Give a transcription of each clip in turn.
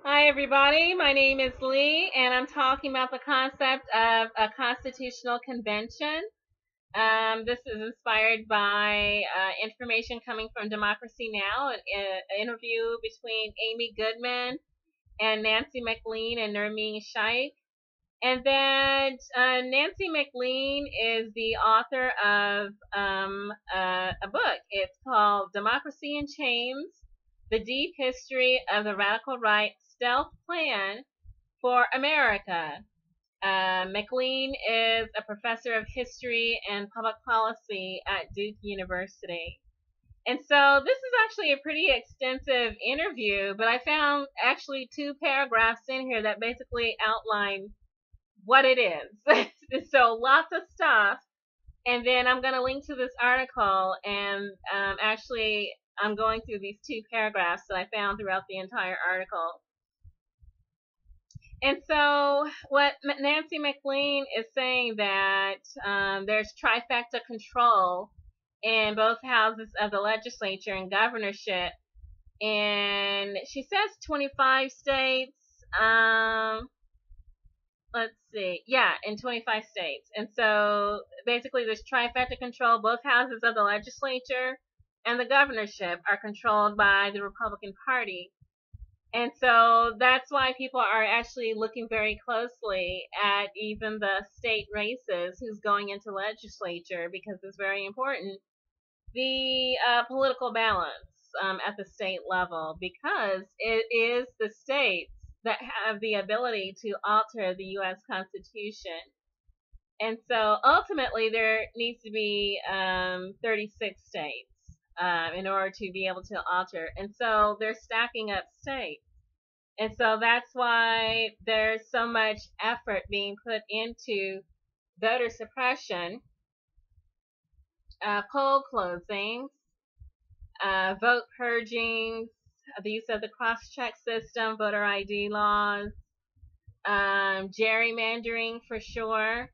Hi, everybody. My name is Lee, and I'm talking about the concept of a constitutional convention. This is inspired by information coming from Democracy Now!, an interview between Amy Goodman and Nancy MacLean and Nermeen Shaikh. And then Nancy MacLean is the author of a book. It's called Democracy in Chains: The Deep History of the Radical Right Stealth Plan for America. MacLean is a professor of history and public policy at Duke University. And so this is actually a pretty extensive interview, but I found actually two paragraphs in here that basically outline what it is. So lots of stuff. And then I'm going to link to this article, and actually I'm going through these two paragraphs that I found throughout the entire article. And so what Nancy MacLean is saying that there's trifecta control in both houses of the legislature and governorship. And she says 25 states. Let's see. Yeah, in 25 states. And so basically there's trifecta control. Both houses of the legislature and the governorship are controlled by the Republican Party. And so that's why people are actually looking very closely at even the state races, who's going into legislature, because it's very important. The political balance at the state level, because it is the states that have the ability to alter the U.S. Constitution. And so ultimately there needs to be 36 states in order to be able to alter. And so they're stacking up states. And so that's why there's so much effort being put into voter suppression, poll closings, vote purgings. These are the cross-check system, voter ID laws, gerrymandering for sure,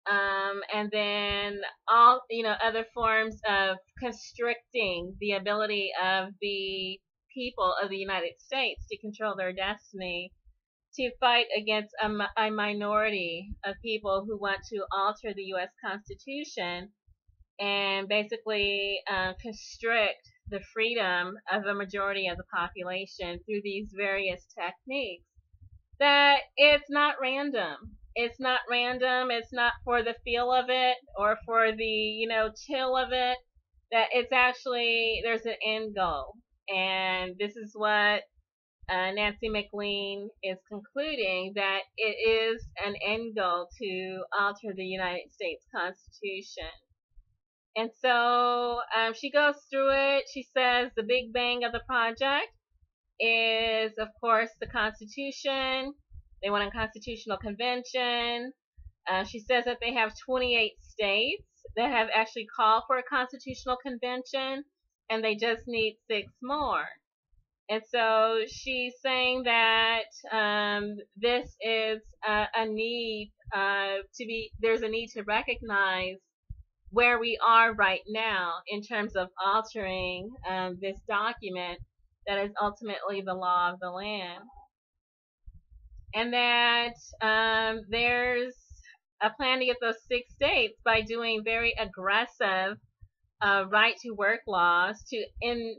and then all other forms of constricting the ability of the people of the United States to control their destiny, to fight against a minority of people who want to alter the U.S. Constitution and basically constrict the freedom of a majority of the population through these various techniques. That it's not random. It's not random. It's not for the feel of it or for the, chill of it. That it's actually, there's an end goal. And this is what Nancy MacLean is concluding, that it is an end goal to alter the United States Constitution. And so she goes through it. She says the big bang of the project is, of course, the Constitution. They want a constitutional convention. She says that they have 28 states that have actually called for a constitutional convention, and they just need 6 more. And so she's saying that this is a need there's a need to recognize where we are right now in terms of altering this document that is ultimately the law of the land. And that there's a plan to get those 6 states by doing very aggressive right to work laws in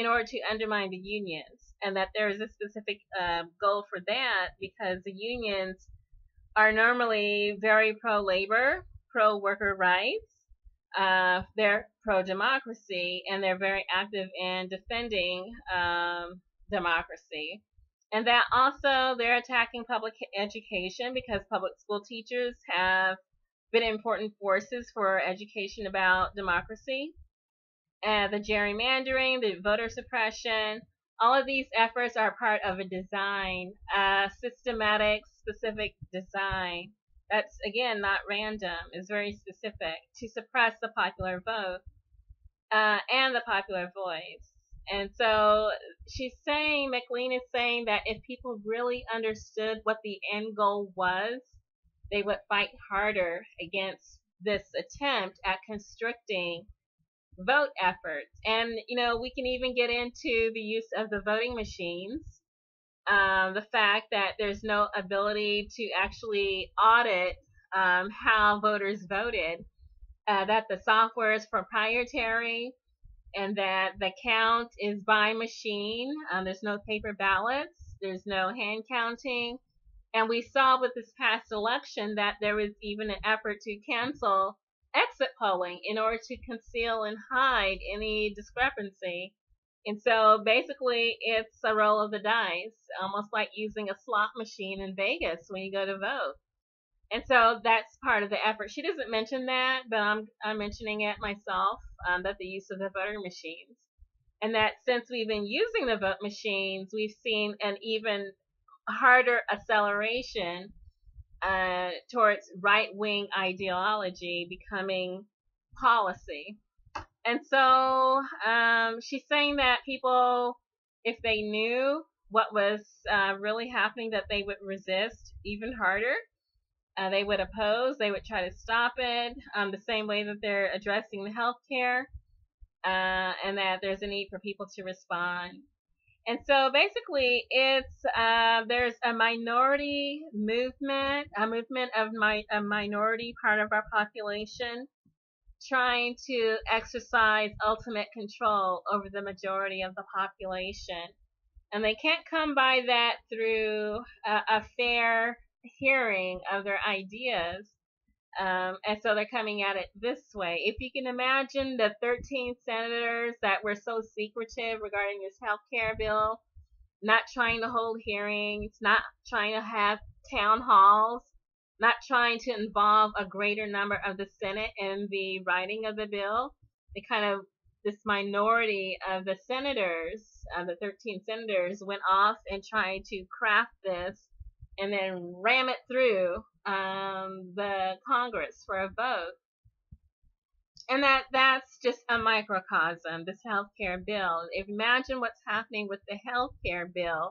order to undermine the unions, and that there is a specific goal for that, because the unions are normally very pro-labor, pro-worker rights. They're pro-democracy, and they're very active in defending democracy. And that also they're attacking public education, because public school teachers have been important forces for education about democracy. The gerrymandering, the voter suppression, all of these efforts are part of a design, a systematic, specific design that's, again, not random. It's very specific to suppress the popular vote and the popular voice. And so she's saying, MacLean is saying, that if people really understood what the end goal was, they would fight harder against this attempt at constricting vote efforts. And, we can even get into the use of the voting machines the fact that there's no ability to actually audit how voters voted, that the software is proprietary, and that the count is by machine. There's no paper ballots, there's no hand counting. And we saw with this past election that there was even an effort to cancel exit polling in order to conceal and hide any discrepancy. And so basically, it's a roll of the dice, almost like using a slot machine in Vegas when you go to vote. And so that's part of the effort. She doesn't mention that, but I'm mentioning it myself, that the use of the voter machines. And that since we've been using the vote machines, we've seen an even harder acceleration towards right-wing ideology becoming policy. And so she's saying that people, if they knew what was really happening, that they would resist even harder. They would oppose, they would try to stop it, the same way that they're addressing the healthcare, and that there's a need for people to respond. And so basically, it's there's a minority movement, a movement of a minority part of our population trying to exercise ultimate control over the majority of the population. And they can't come by that through a fair hearing of their ideas. And so they're coming at it this way. If you can imagine the 13 senators that were so secretive regarding this health care bill, not trying to hold hearings, not trying to have town halls, not trying to involve a greater number of the Senate in the writing of the bill, this minority of the senators, the 13 senators, went off and tried to craft this and then ram it through the Congress for a vote. And that's just a microcosm, this healthcare bill. Imagine what's happening with the healthcare bill,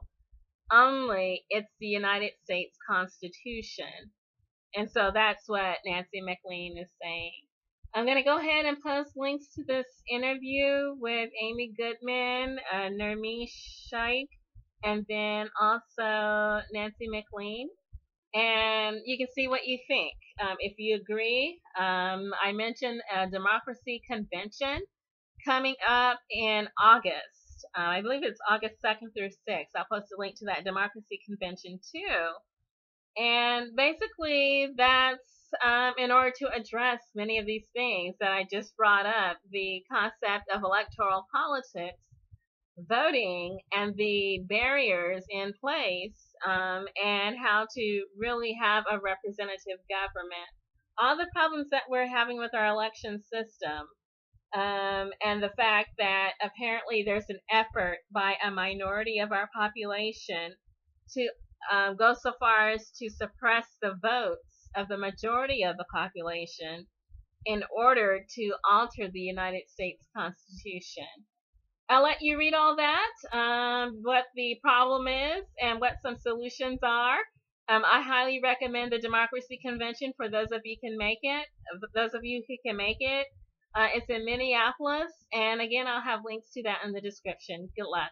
only it's the United States Constitution. And so that's what Nancy McLean is saying. I'm going to go ahead and post links to this interview with Amy Goodman, Nermeen Shaikh, and then also Nancy McLean. And you can see what you think. If you agree, I mentioned a democracy convention coming up in August. I believe it's August 2nd through 6th. I'll post a link to that democracy convention too. And basically, that's in order to address many of these things that I just brought up, the concept of electoral politics, voting, and the barriers in place, and how to really have a representative government. All the problems that we're having with our election system, and the fact that apparently there's an effort by a minority of our population to go so far as to suppress the votes of the majority of the population in order to alter the United States Constitution. I'll let you read all that, what the problem is and what some solutions are. I highly recommend the Democracy Convention for those of you who can make it. It's in Minneapolis, and again, I'll have links to that in the description. Good luck.